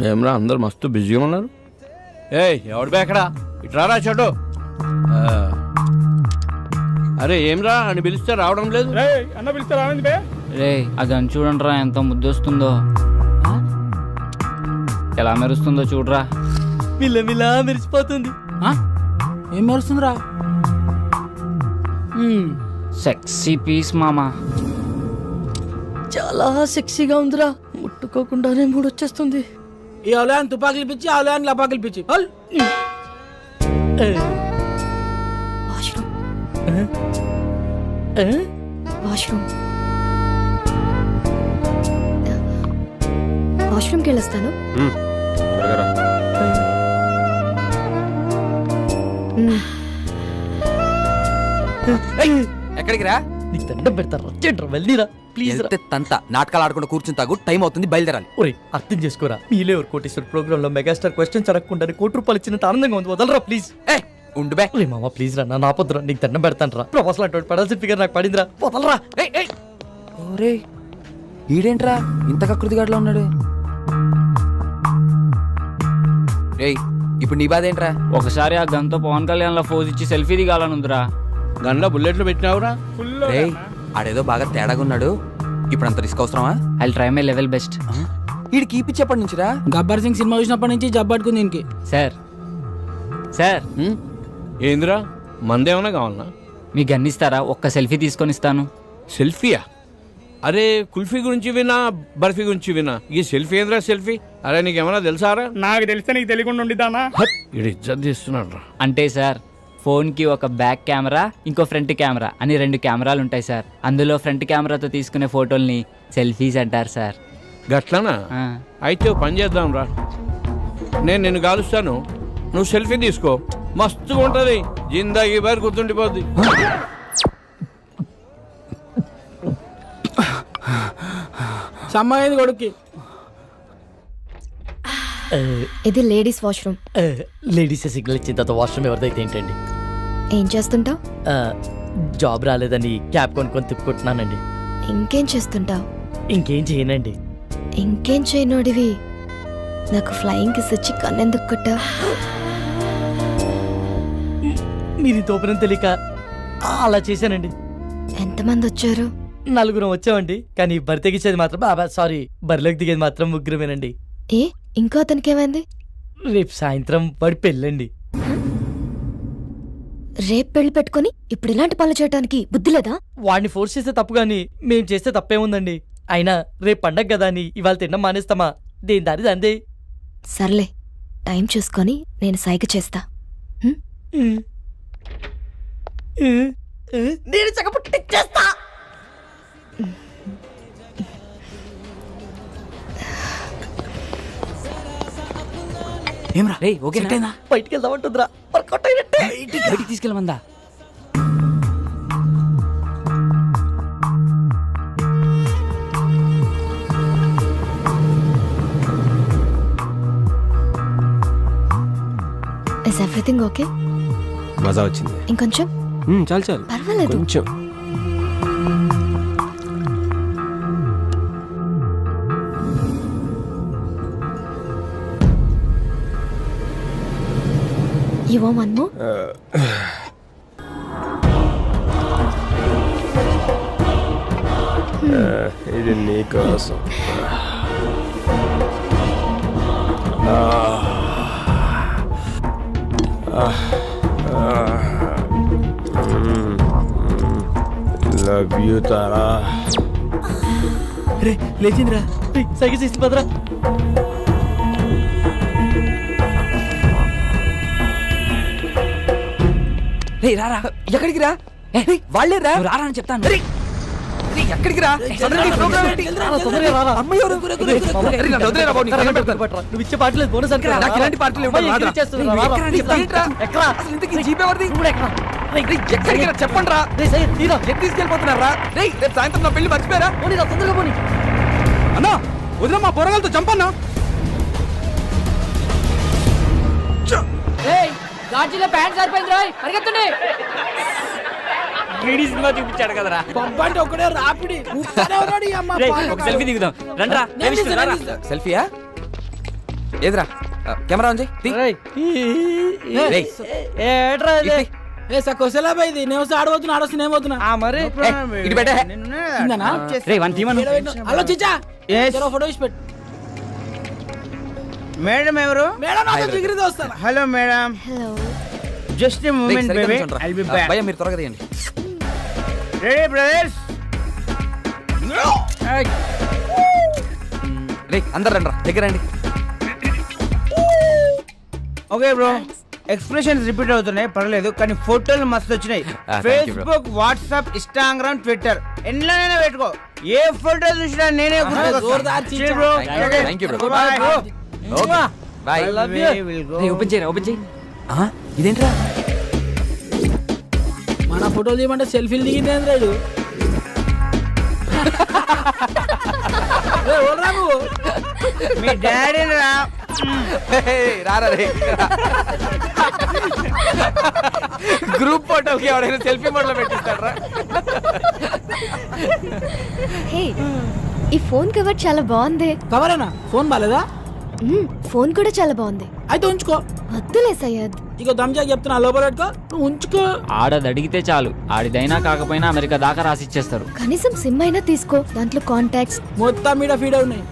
ఏమరా అందరు మస్తు బిజీగా ఉన్నారు. ఎవడు బేకడా ఇట్రారా చెడు. అరే ఏమ్రా అని పిలిస్తే రావడం లేదు. అన్న పిలిస్తే రావండి బే. రే అది అని చూడండి రా, ఎంత ముద్దొస్తుందో, ఎలా మెరుస్తుందో చూడరా. మిల్ల మెరిసిపోతుంది. ఏం మెరుస్తుందిరా? సెక్సీ పీస్ మామా. చాలా సెక్సీగా ఉందిరా, ముట్టుకోకుండానే మూడొచ్చేస్తుంది. ఈ అవలయాన్ని తుపాకులు పిచ్చి అవలయాన్ని లపాకులు పిచ్చి. వాష్రూమ్కి వెళ్ళొస్తాను. ఎక్కడికి రా? నీకు దండం పెడతారా, చెడ్రా వెళ్ళిరా ప్లీజ్. తంత నాటకాలు ఆడుకుంటూ కూర్చుని తాగు, టైం అవుతుంది, బయలుదేరాలి. ఒరే అర్థం చేసుకోరా, మీలే ఎవరు కోటేశ్వర ప్రోగ్రామ్ లో మెగాస్టార్ క్వశ్చన్స్ అడగకుండా ₹1,00,00,000 ఇచ్చినంత ఆనందంగా ఉంది. వదలరా ప్లీజ్. ఉండు బే. ఒరే మామ ప్లీజ్ రా, నా పొద్దురా నీకు దండం పెడతాను రా. ప్రొఫెసర్ అటువంటి పడాల్సిన ఫిగర్ నాకు పడిందిరా, వదలరా. ఓరే ఈడేంట్రా ఇంత కకృతిగాడులో ఉన్నాడు? రేయ్ ఇప్పుడు నీ బాధ ఏంట్రా? ఒకసారి ఆ గన్తో పవన్ కళ్యాణ్ లా ఫోజ్ ఇచ్చి సెల్ఫీ దిగాలనుందిరా. గన్లో బుల్లెట్లు పెట్టినావురా? రేయ్ ఆడేదో బాగా తేడాగా ఉన్నాడు, ఇప్పుడు అంత రిస్క్ అవసరమా? I try my level best. ఈడు కీపిచ్చేప్పటి నుంచిరా? గబ్బర్ సింగ్ సినిమా చూసినప్పటి నుంచి జబ్బట్టుకుంది దీనికి. సార్ ఏందిరా మందేమన్నా కావాలన్నా? మీ గన్ ఇస్తారా? ఒక్క సెల్ఫీ తీసుకొని ఇస్తాను. సెల్ఫీయా? అరే కుల్ఫీ గురించి వినా, బర్ఫీ గురించి వినా, ఈ సెల్ఫీ ఏంద్రా సెల్ఫీ? అరే నీకేమన్నా తెలుసారా? నాకు తెలిస్తే నీకు తెలియకుండా ఉండిద్దానా? ఇడు ఇజ్జత్ తీస్తున్నాడు రా. అంటే సార్ ఫోన్కి ఒక బ్యాక్ కెమెరా, ఇంకో ఫ్రంట్ కెమెరా అని 2 కెమెరాలు ఉంటాయి సార్. అందులో ఫ్రంట్ కెమెరాతో తీసుకునే ఫోటోల్ని సెల్ఫీస్ అంటారు సార్. గట్లనా? అయితే పని చేద్దాం రా, నేను నిన్ను కాలుస్తాను, నువ్వు సెల్ఫీ తీసుకో, మస్తుగా ఉంటుంది, జిందాగీ బారి గుర్తుండిపోద్ది. సమ్మాయింది కొడుక్కి. ఇది లేడీస్ వాష్రూమ్. లేడీస్ సిగ్నల్ ఇచ్చిన తర్వాత వాష్రూమ్ ఎవరిదైతే ఏంటండి? ఏం చేస్తుంటావు? జాబ్ రాలేదని క్యాబ్ కొనుక్కొని తిప్పుకుంటున్నానండి. ఇంకేం చేస్తుంటావు? ఇంకేం చేయనండి. ఇంకేం చేయనోడివి నాకు ఫ్లయింగ్ కిస్ ఇచ్చి కన్నెందుకు కొట్టావు? మీరు తోపనం తెలియక అలా చేశానండి. ఎంతమంది వచ్చారు? 4 వచ్చామండి, కానీ బరి తెగించేది మాత్రం సారీ బరిలోకి దిగేది మాత్రం 3 ఏ ఇంకో అతనికి ఏమైంది? రేపు సాయంత్రం వాడి పెళ్ళండి. రేపు పెళ్లి పెట్టుకుని ఇప్పుడు ఇలాంటి పనులు చేయడానికి బుద్ధి లేదా? వాడిని ఫోర్స్ చేస్తే తప్పు గాని మేం చేస్తే తప్పేముందండి. అయినా రేపు పండగ కదా అని ఇవాళ తినడం మానేస్తామా? దేని దారి దందే. సర్లే టైం చూసుకొని నేను సైగ చేస్తా. నేను చక్కపుట్టిచ్చేస్తా. ఏమ్రా రే ఓకే బయటికి వెళ్దామంటుందిరా, వర్కౌట్ అయినట్టే. బయటికి తీసుకెళ్ళమందా? Is everything okay? మజా వచ్చింది. ఇంకొంచెం? చాలు చాలు, పర్వాలేదు. కొంచెం. You want one more? ఇది నీకోసం. Love you Tara. రే లేచిందిరా, సైకిల్ చేసి పదరా. రే రారా, ఎక్కడికి రా? వాళ్ళే రా, రారా అని చెప్తాను. ఎక్కడికి రా? నువ్వు ఇచ్చే పాటలేదు బోనస్ అంటే ఇలాంటి పాటలు చెప్పండి రా. తీసుకెళ్ళిపోతున్నారా? రేపు సాయంత్రం నా పెళ్లి మర్చిపోయారా? తొందరగా పోనీ అన్నా వదిన, మా పొరగాలతో చంపన్నా. గాజులో ప్యాంట్ సరిపోయింది రాయ్, పరిగెత్తండి. సినిమా చూపించాడు కదరా. పంపంటే ఒకడే రాపిడి ఒక సెల్ఫీ దిగుదాం రండ్రా. సెల్ఫీయా? ఏదిరా కెమెరా ఆన్ చేయి తీ. రేయ్. రేయ్. ఏట్రా ఇది? ఇటు తీ. ఏ సకోసలా ఇది నేను వస్తే ఆడబోతున్నా ఆడొస్తే నేను పోతున్నా ఆ మరి ఇటు పెట్టే. ఇందనా? రే వన్ తీమను ఈడ పెట్టు. హలో చిచ్చా జరా ఫోటో ఇచ్చి పెట్టు మేడం ఎవరు? మేడం నాతో జిగిరితో వస్తాను hello madam, hello just a రేయ్, మూమెంట్ సరిగ్గా బేబీ, నిల్చోండిరా. ఐల్ బి ఆ, బ్యాక్. భయ్యా మీరు త్వరగా తీయండి. Ready brothers? రే అందరు రండి దగ్గర రండి. ఓకే బ్రో, ఎక్స్ప్రెషన్స్ రిపీట్ అవుతున్నాయి పర్లేదు, కానీ ఫోటోలు మస్తు వచ్చినాయి. thank you, bro. Facebook, WhatsApp, Instagram, Twitter ఎన్నైనా పెట్టుకో, ఏ ఫోటో చూసినా నేనే జోర్దార్ చీచా. Thank you, bro. Okay bye. I love you. రే ఓపెన్ చేయరా ఓపెన్ చేయి. ఇదేంట్రా మన ఫోటోలు తీయమంటే సెల్ఫీలు దిగింది రేడు నువ్వు మీ డాడీ రా. రారా రే గ్రూప్ ఫోటోకి ఎవడైనా సెల్ఫీ మోడ్లో పెట్టిస్తాడ్రా. హే ఈ ఫోన్ కవర్ చాలా బాగుంది. కవరేనా ఫోన్ బాలేదా ఫోన్ కూడా చాలా బాగుంది. అయితే ఉంచుకో వద్దులే సయ్యద్. ఇక దమ్జా చెప్తున్నా లోపల పెట్టుకో నువ్వు ఉంచుకో ఆడది అడిగితే చాలు ఆడిదైనా కాకపోయినా అమెరికా దాకా రాసిచ్చేస్తారు. కనీసం సిమ్ అయినా తీసుకో, దాంట్లో కాంటాక్ట్స్. మొత్తం మీద ఫీడ్ ఉన్నాయి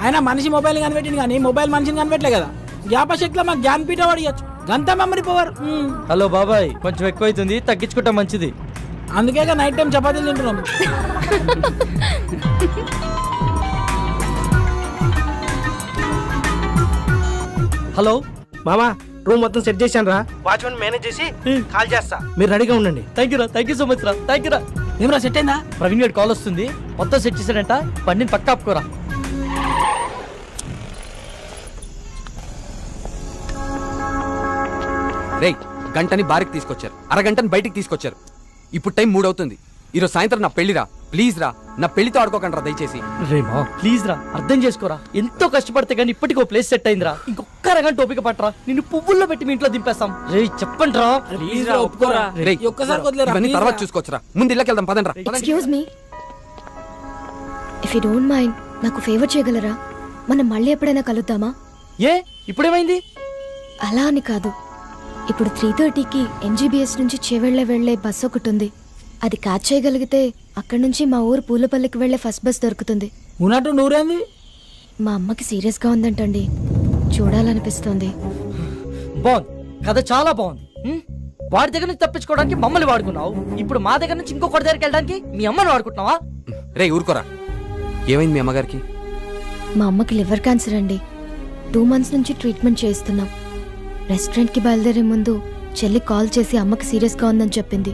అయినా మనిషి మొబైల్ కనిపెట్టింది కానీ మొబైల్ మనిషిని కనిపెట్టలే కదా. జ్ఞాపశక్తిలో మాకు జ్ఞానపీఠ అడిగచ్చు గంత మెమరీ పవర్. హలో బాబాయ్, కొంచెం ఎక్కువైతుంది, తగ్గించుకుంటే మంచిది. అందుకే నైట్ టైం చపాతీలు తింటున్నాం. హలో మామా రూమ్ మొత్తం సెట్ చేశాను రా, వాచ్మెన్ మేనేజ్ చేసి కాల్ చేస్తా, మీరు రెడీగా ఉండండి. థ్యాంక్ యూ రా, థ్యాంక్ యూ సో మచ్ రా, థ్యాంక్ యూ రా. ఏమరా సెట్ అయిందా? ప్రవీణ్ గారి కాల్ వస్తుంది, మొత్తం సెట్ చేశాడంట, బండిని పక్క ఆపుకోరా. రేయ్ గంటని బారికి తీసుకొచ్చారు, అరగంటని బయటికి తీసుకొచ్చారు. ఇప్పుడు టైం 3 అవుతుంది. ఈరోజు సాయంత్రం నా పెళ్లిరా, ప్లీజ్ రా, నా పెళ్లితో ఆడుకోకండి రా దయచేసి. రేమా ప్లీజ్ రా, అర్థం చేసుకోరా. ఎంతో కష్టపడితే కానీ ఇప్పటికీ ఓ ప్లేస్ సెట్ అయిందిరా. ఇంకొక అరగంట ఓపిక పట్టరా, నిన్ను పువ్వుల్లో పెట్టి మీ ఇంట్లో దింపేస్తాం. రే చెప్పండి రా. ప్లీజ్ రా ఒప్పుకోరా. రేయ్ ఈ ఒక్కసారి వదిలేరా, ఇవన్నీ please తర్వాత రా. చూసుకోవచ్చురా, ముందు ఇళ్ళకి వెళ్దాం పదండి రా. Excuse me, if you don't mind నాకు ఫేవర్ చేయగలరా? మనం మళ్ళీ ఎప్పుడైనా కలుద్దామా? ఏ ఇప్పుడేమైంది? అలా అని కాదు, ఇప్పుడు 3:30కి ఎంజీబీఎస్ నుంచి చేవెళ్ళే వెళ్లే బస్ ఒకటి ఉంది. అది క్యాచ్ చేయగలిగితే అక్కడి నుంచి మా ఊరు పూలపల్లికి వెళ్లే ఫస్ట్ బస్ దొరుకుతుంది. ఉన్నట్టు నూరేంది మా అమ్మకి సీరియస్గా ఉందంటండి, చూడాలనిపిస్తుంది. బాగుంది, కథ చాలా బాగుంది. వాడి దగ్గర నుంచి తప్పించుకోవడానికి మమ్మల్ని వాడుకున్నావు, ఇప్పుడు మా దగ్గర నుంచి ఇంకొకటి దగ్గరికి వెళ్ళడానికి మీ అమ్మని వాడుకుంటున్నావా? రేయ్ ఊరుకోరా, ఏమైంది మీ అమ్మగారికి? మా అమ్మకి లివర్ క్యాన్సర్ అండి. 2 months నుంచి ట్రీట్మెంట్ చేయిస్తున్నాం. రెస్టారెంట్కి బయలుదేరే ముందు చెల్లి కాల్ చేసి అమ్మకి సీరియస్గా ఉందని చెప్పింది.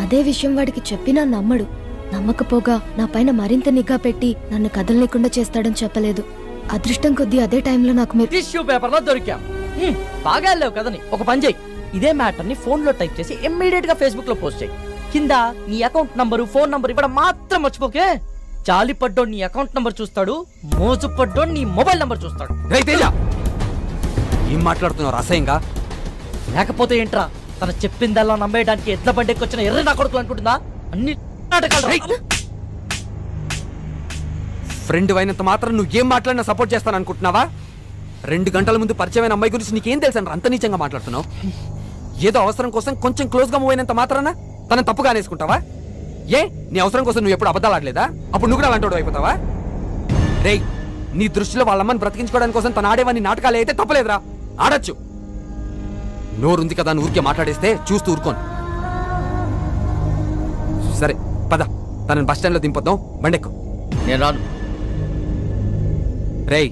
అదే విషయం వాడికి చెప్పినా నమ్మడు. నమ్మకపోగా నా పైన మరింత నిఘా పెట్టి నన్ను కదలలేకుండా చేస్తాడని చెప్పలేదు. అదృష్టం కొద్దీ అదే టైంలో నాకు మీరు టిష్యూ పేపర్ లో దొరికాం. బాగా వెళ్ళావు కదని ఒక పని చేయి, ఇదే మ్యాటర్ ని ఫోన్ లో టైప్ చేసి ఇమ్మీడియట్ గా ఫేస్బుక్ లో పోస్ట్ చేయి. కింద నీ అకౌంట్ నంబరు, ఫోన్ నంబర్ ఇవ్వడం మాత్రం మర్చిపోకే. జాలి పడ్డోడు నీ అకౌంట్ నంబర్ చూస్తాడు, మోజు పడ్డోడు నీ మొబైల్ నంబర్ చూస్తాడు. రేయ్ తేజ, ఏం మాట్లాడుతున్నావు అసహ్యంగా? లేకపోతే ఏంట్రా, తన చెప్పిందల్లా నమ్మేయడానికి ఎట్ల బండికి వచ్చిన ఎర్ర నా కొడుకు అనుకుంటుందా? అన్ని నాటకాలు రా. ఫ్రెండ్ అయినంత మాత్రం నువ్వు ఏం మాట్లాడినా సపోర్ట్ చేస్తాను అనుకుంటున్నావా? 2 గంటల ముందు పరిచయమైన అమ్మాయి గురించి నీకేం తెలుసు అంత నీచంగా మాట్లాడుతున్నావు? ఏదో అవసరం కోసం కొంచెం క్లోజ్ గా మూవ్ అయినంత మాత్రాన తనని తప్పుగా అనేసుకుంటావా? ఏ నీ అవసరం కోసం నువ్వు ఎప్పుడు అబద్ధాలు ఆడలేదా? అప్పుడు నువ్వు కూడా అలాంటి అయిపోతావా? రేయ్ నీ దృష్టిలో వాళ్ళమ్మని బ్రతికించుకోవడానికి కోసం తన ఆడేవాన్ని నాటకాలు అయితే తప్పలేదురా, ఆడొచ్చు. నోరుంది కదా అని ఊరికే మాట్లాడేస్తే చూస్తూ ఊరుకోను. సరే పద, తనని బస్ స్టాండ్ లో దింపొద్దాం, బండెక్కు. నేను రాను. రేయ్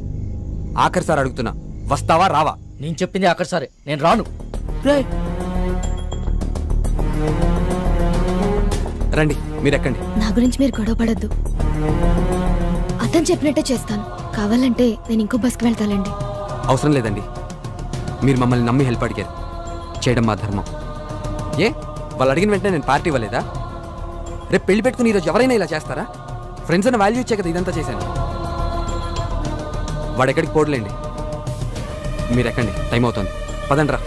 ఆఖరిసారి అడుగుతున్నా, వస్తావా రావా? నేను చెప్పింది అక్కడ సరే, నేను రాను. రండి మీరెక్కండి. నా గురించి మీరు గొడవ పడద్దు. అతను చెప్పినట్టే చేస్తాను. కావాలంటే నేను ఇంకో బస్కి వెళ్తానండి. అవసరం లేదండి, మీరు మమ్మల్ని నమ్మి హెల్ప్ అడిగారు, చేయడం మా ధర్మం. ఏ వాళ్ళు అడిగిన వెంటనే నేను పార్టీ ఇవ్వలేదా? రేపు పెళ్లి పెట్టుకుని ఈరోజు ఎవరైనా ఇలా చేస్తారా? ఫ్రెండ్స్ అన్న వాల్యూ ఇచ్చే కదా ఇదంతా చేశాను. వాడెక్కడికి పోడలేండి, మీరు ఎక్కండి, టైం అవుతుంది, పదండ్రా.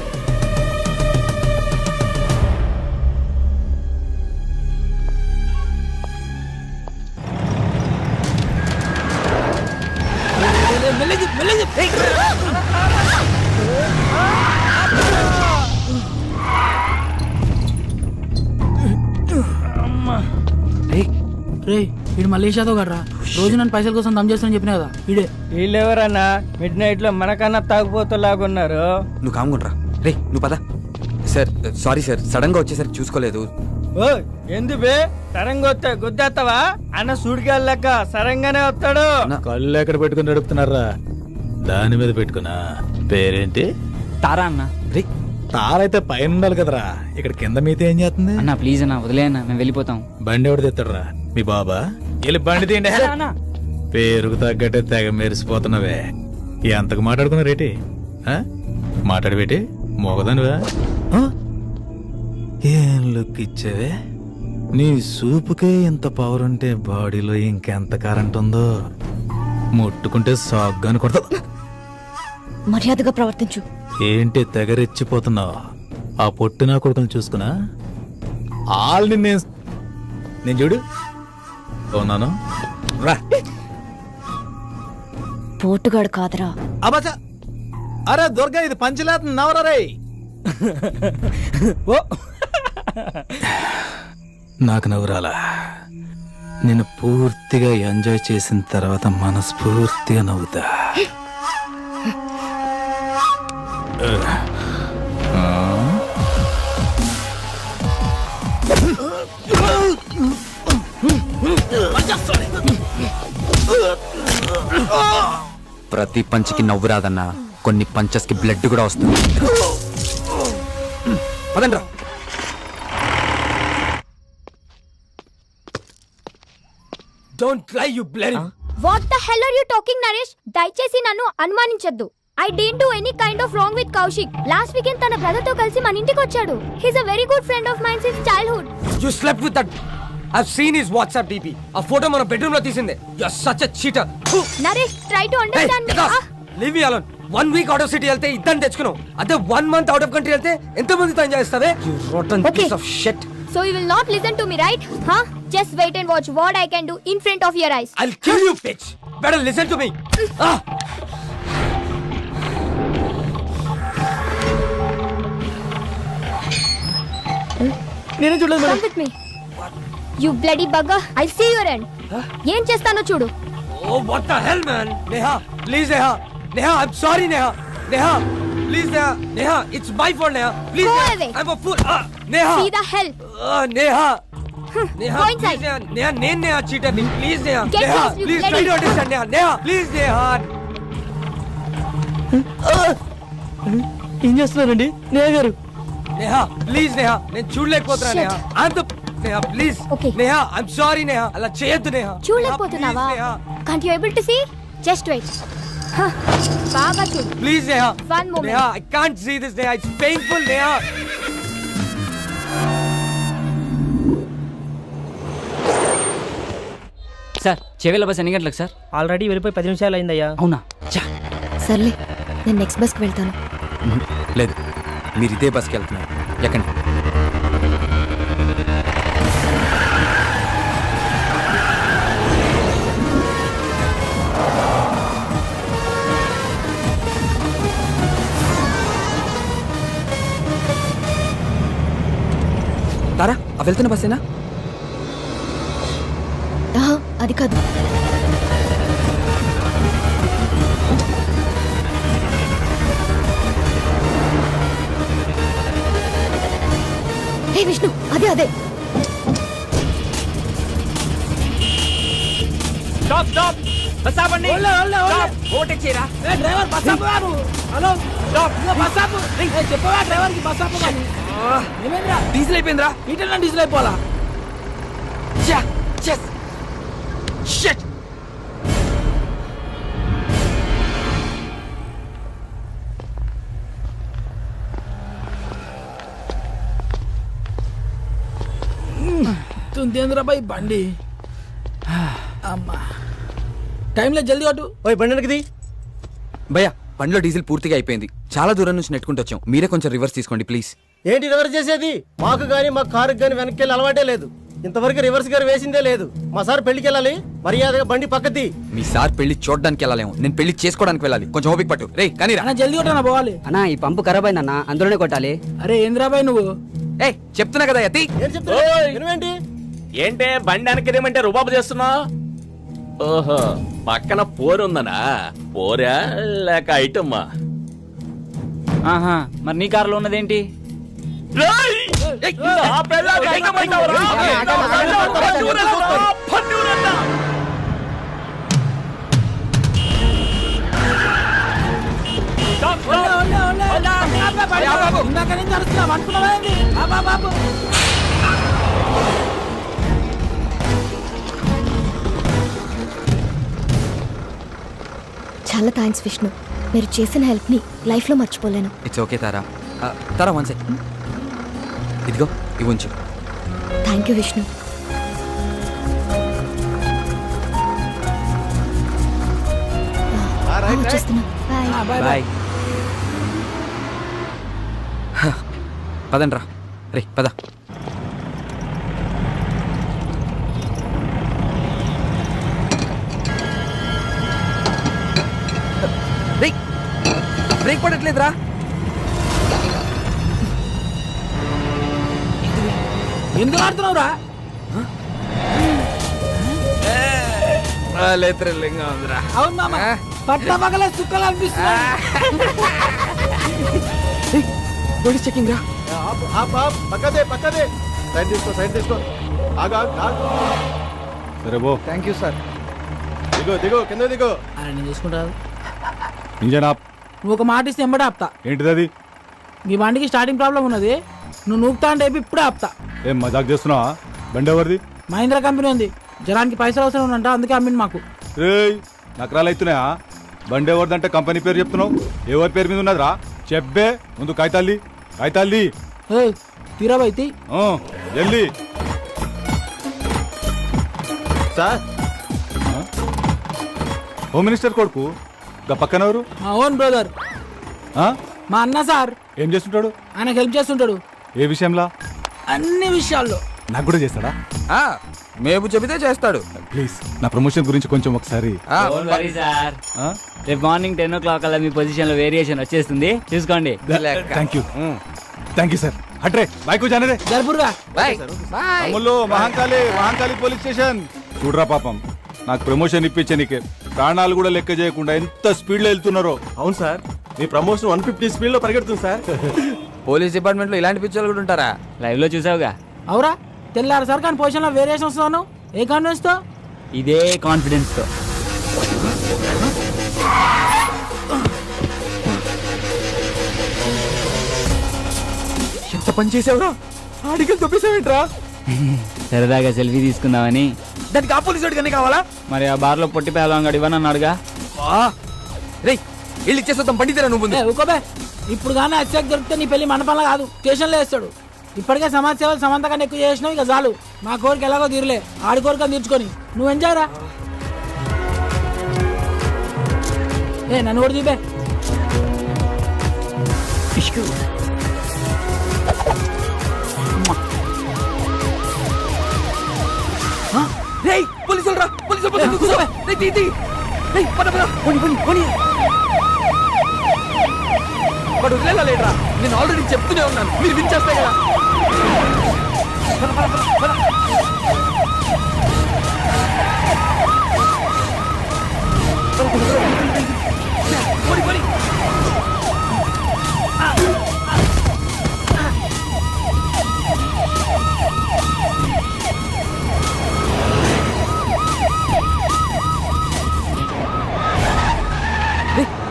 మెల్లగి రే వీడు మళ్ళీ షాదో గడ్రా రోజు నన్ను పైసల కోసం దమ్ చేస్తానని చెప్పినా కదా వీడే. వీళ్ళెవరన్నా మిడ్ నైట్ లో మనకన్నా తాగుపోతలాగున్నారు. నువ్వు కాముకుంట్రా. రే నువ్వు పద. సార్ సారీ సార్, సడన్ గా వచ్చేసరికి చూసుకోలేదు. ఓ ఎందుబే సరంగా వస్తే గుద్దేస్తావా? అన్న సూడికెళ్ళక సరంగానే వస్తాడు. కళ్ళు ఎక్కడ పెట్టుకుని నడుపుతున్నారా? దాని మీద పెట్టుకున్నా. పేరేంటి? తారా అన్న. రే తారైతే పైన ఉండాలి కదరా, ఇక్కడ కింద మీతో ఏం చేస్తుంది? అన్న ప్లీజ్ అన్న వదిలే అన్న, మేము వెళ్ళిపోతాం. బండి ఎవడు తెస్తాడరా? మీ బాబా? వెళ్ళి బండి తీయండి. పేరుకు తగ్గట్టే తెగ మెరిసిపోతున్నావే. ఎంతకు మాట్లాడుకున్నారేటి? మాట్లాడబెట్టి మోగదానివా? ఏం లుక్ ఇచ్చావే? నీ సూపుకే ఇంత పవర్ ఉంటే బాడీలో ఇంకెంత కరెంట్ ఉందో. ముట్టుకుంటే సాగ్గాని కొడతా. మర్యాదగా ప్రవర్తించు. ఏంటి తెగరెచ్చిపోతున్నావు? ఆ పొట్టినా కొడుకుని చూసుకున్నా ఆల్ని నేను చూడు ఉన్నాను. రా పోటుగాడు కాదురా. అబ్బా అరే దుర్గా, ఇది పంచలేత నవరా రే. నాకు నవ్వురాలా? నేను పూర్తిగా ఎంజాయ్ చేసిన తర్వాత మనస్ఫూర్తిగా నవ్వుతా. ప్రతి పంచికి నవ్వు రాదన్నా, కొన్ని పంచెస్ కి బ్లడ్ కూడా వస్తుంది. పదండ్రా. Don't lie you bloody. What the hell are you talking Naresh? దయచేసి నన్ను అనుమానించొద్దు. I didn't do any kind of wrong with Kaushik. Last weekend తన బ్రదర్ తో కలిసి మన ఇంటికి వచ్చాడు. He's a very good friend of mine since childhood. You slept with that. I've seen his WhatsApp DP. ఆ ఫోటో మన bedroom లో తీసిందే. You're such a cheater. Naresh, try to understand me. Leave me alone. 1 week out of city వెళ్తే ఇద్దరిని తెచ్చుకున్నావు. అదే 1 month out of country వెళ్తే ఎంత మందితో ఎంజాయ్ చేస్తావే? You rotten piece of shit. So you will not listen to me, right? Huh? Just wait and watch what I can do in front of your eyes. I'll kill you, bitch. Better listen to me. నేనే చూడలేదు Come with me. You bloody bugger. I'll see your end. ఏం చేస్తానో చూడు. Oh, what the hell, man? Neha, please, Neha. Neha, I'm sorry, Neha. Neha, please, Neha. Neha, it's my fault, Neha. Please, Go Neha. away. I'm a fool. Neha. See the hell. Neha. Neha, Go please, inside. Neha. Neha, నేను Neha cheater. Please, Neha. Get Neha, lost, you please bloody- try to understand, Neha. Neha, please, Neha. ఏం చేస్తున్నారండి నేహ గారు? Neha, please, Neha. నేను చూడలేకపోతున్నా, Shit. Neha. I'm the... Neha, please. Okay. Neha, I'm sorry, Neha. అలా చేయొద్దు, Neha. చూడలేకపోతున్నావా? Neha, Can't you able to see? Just wait. Huh. బాగా చూడు. please, Neha. One moment. Neha, I can't see this, Neha. It's painful, Neha. Sir చెవిల bus ఎన్ని గంటలకు sir? Already వెళ్ళిపోయి 10 నిమిషాలు అయిందయ్యా. అవునా? సర్లే, నేను నెక్స్ట్ బస్కి వెళ్తాను. లేదు, మీరు ఇదే బస్కి వెళ్తున్నారు. ఎక్కండి. తారా, ఆ వెళ్తున్న బస్సేనా? ఆహా, అది కాదు. హే విష్ణు, అదే అదే. స్టాప్ స్టాప్, బస్ ఆపండి. ఓవర్టేక్ చేయరా? డ్రైవర్ బస్ ఆపు బాబు. హలో బస్ ఆపు. చెప్పవా డ్రైవర్ కి బస్ ఆపు కానీ. ఏమైందిరా? డీజిల్ అయిపోయిందిరా. ఈటెల్ డీజిల్ అయిపోవాలా? Shit! తుందేంద్రా బాయ్ బండి. అమ్మా టైంలో జల్దీ కొట్టు. ఓయ్ బండి వెనక్కి. భయ్యా, బండిలో డీజిల్ పూర్తిగా అయిపోయింది. చాలా దూరం నుంచి నెట్టుకుంటూ వచ్చాం. మీరే కొంచెం రివర్స్ తీసుకోండి ప్లీజ్. ఏంటి రివర్స్ చేసేది? మాకు గానీ మా కారుకి గానీ వెనక్కి వెళ్ళి అలవాటే లేదు. ఇంతవరకు రివర్స్ గారు వేసిందే లేదు. మా సార్ పెళ్లికి వెళ్ళాలి, మర్యాదగా బండి పక్కది. మీ సార్ పెళ్లి చూడడానికి వెళ్ళాలేము, నేను పెళ్లి చేసుకోవడానికి వెళ్ళాలి. కొంచెం ఓపిక పట్టు. రే కానీ రా. అన్న జల్దీ కొట్టనా పోవాలి. అన్నా ఈ పంపు ఖరాబ్ అయిందన్నా, అందులోనే కొట్టాలి. అరే ఏంద్రా బాయ్ నువ్వు? ఏ చెప్తున్నా కదా యతి. ఏం చెప్తున్నా? నువ్వేంటి? ఏంటే బండి వెనకదేమంటే రుబాబు చేస్తున్నావు? ఓహో, పక్కన పోరుందనా? పోరా లేక ఐటమ్మా? ఆహా, మరి నీ కారులో ఉన్నదేంటి? ఇందాక నుంచి అరుస్తున్నావు అనుకున్నావా ఏంది? బాబు చాలా థ్యాంక్స్ విష్ణు, మీరు చేసిన హెల్ప్ని లైఫ్లో మర్చిపోలేను. It's okay Tara. Tara one sec. ఇదిగో ఇవి ఉంచు. Thank you Vishnu. వచ్చేస్తున్నా. బాయ్. బాయ్. పదండ్రా రే పద. బ్రేక్ పడట్లేదురా. ఎందుకు ఆడుతున్నావురా? అవును మామ, పట్ల పగలే సుక్కలు అనిపిస్తుంది. చెకింగ్ రా. పక్కదే సైడ్ తీసుకో ఆగా. సరే బో. Thank you sir. దిగో కింద దిగో. అరే నేను చూసుకుంటాను. ఇంజన్ ఆప్. నువ్వు ఒక మాట ఇస్తే ఎంబడే ఆపుతా. ఏంటిది అది? మీ బండికి స్టార్టింగ్ ప్రాబ్లం ఉన్నది, నువ్వు నూకుతా అంటే ఇప్పుడే ఆపుతా. ఏం మజాక్ చేస్తున్నావా? బండి ఎవరిది? మహీంద్రా కంపెనీ ఉంది, జనానికి పైసలు అవసరం ఉందంట, అందుకే అమ్మింది మాకు. రేయ్ నకరాలు అవుతున్నాయా? బండి ఎవరిదంటే కంపెనీ పేరు చెప్తున్నావు, ఎవరి పేరు మీద ఉన్నదిరా? చెప్పే ముందు కాగితాల్ది. తీరాబైతి జల్దీ. సార్, హోమ్ మినిస్టర్ కొడుకు గా పక్కన ఎవరు? మా ఓన్ బ్రదర్, మా అన్న సార్. ఏం చేస్తుంటాడు? ఆయనకు హెల్ప్ చేస్తుంటాడు. ఏ విషయంలో? అన్ని విషయాల్లో. నాకు కూడా చేస్తాడా? మేము చెబితే చేస్తాడు. ప్లీజ్ నా ప్రమోషన్ గురించి కొంచెం ఒకసారి. Don't worry, sir. రేపు మార్నింగ్ 10 o'clock అలా మీ పొజిషన్ లో వేరియేషన్ వచ్చేస్తుంది, చూసుకోండి. Thank you sir. హట్రే బైక్ జానే రే. జరుపురుగా. అమ్ముల్లో మహాంకాళి పోలీస్ స్టేషన్. చూడరా పాపం, నాకు ప్రమోషన్ ఇప్పించే నీకే ప్రాణాలు కూడా లెక్క చేయకుండా ఎంత స్పీడ్ లో వెళ్తున్నారో. అవును సార్, మీ ప్రమోషన్ 150 స్పీడ్ లో పరిగెడుతుంది సార్. పోలీస్ డిపార్ట్మెంట్ లో ఇలాంటి పిక్చర్లు కూడా ఉంటారా? లైవ్ లో చూసావుగా. అవురా, తెల్లారు సార్ కానీ పొజిషన్ లో వేరియేషన్ వస్తున్నాను. ఏ కాన్ఫిడెన్స్ తో? ఇదే కాన్ఫిడెన్స్ తో. ఎంత పని చేసావురా? ఆడికలు తొప్పేసావేంట్రా? సరదాగా సెల్ఫీ తీసుకుందామని. దానికి ఆ పోలీసు వాడికి కావాలా? మరి ఆ బార్ లో పొట్టి పేదవాడు ఇవ్వని అన్నాడుగా. రే ఇల్లు ఇచ్చేస్తాం, పండితేరా నువ్వు. ఊకోబే, ఇప్పుడు కానీ అత్యాక్ దొరికితే నీ పెళ్లి మండపంలో కాదు స్టేషన్లో వేస్తాడు. ఇప్పటికే సమాజ సేవలు సమంత కన్నా ఎక్కువ చేసినావు, ఇక చాలు. మా కోరిక ఎలాగో తీరలే, ఆడి కోరిక తీర్చుకొని నువ్వు ఎంజాయ్ రా. నన్ను కూడా చూపే. పోలీసులు రా, పోలీసులు వాడు వదిలేలేట్రా. నేను ఆల్రెడీ చెప్తూనే ఉన్నాను, మీరు వినిచేస్తే కదా.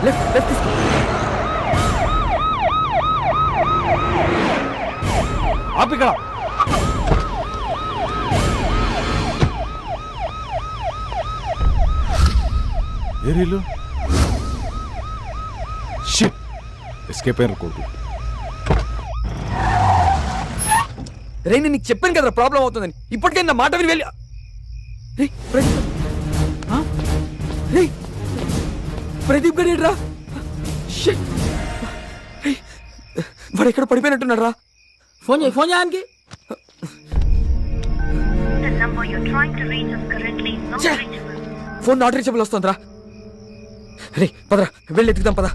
లెఫ్ట్ తీసుకో. ఆపిక్కడ. ఏరీలు షిట్ ఎస్కేప్ అయిన కొడుకు. రే నేను నీకు చెప్పాను కదా ప్రాబ్లం అవుతుందని, ఇప్పటికే నా మాట విని వెళ్ళి. ప్రదీప్ గారు రా. వాడు ఎక్కడ పడిపోయినట్టున్నాడు రా. ఫోన్ చేయడానికి. ఫోన్ నాట్ రీచబుల్ వస్తుంది రా. రే పదరా, వెళ్ళి ఎత్తుకుదాం పద.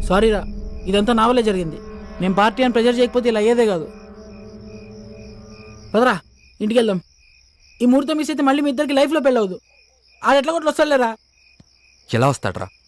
సారీ రా, ఇదంతా నా వల్లే జరిగింది. నేను పార్టీ అని ప్రెజర్ చేయకపోతే ఇలా అయ్యేదే కాదు. పదరా ఇంటికి వెళ్దాం. ఈ ముహూర్తం మిస్ అయితే మళ్ళీ మీ ఇద్దరికి లైఫ్లో పెళ్ళవద్దు. ఆడు ఎట్లా కొట్లు వస్తాడులేరా. ఎలా వస్తాడ్రా?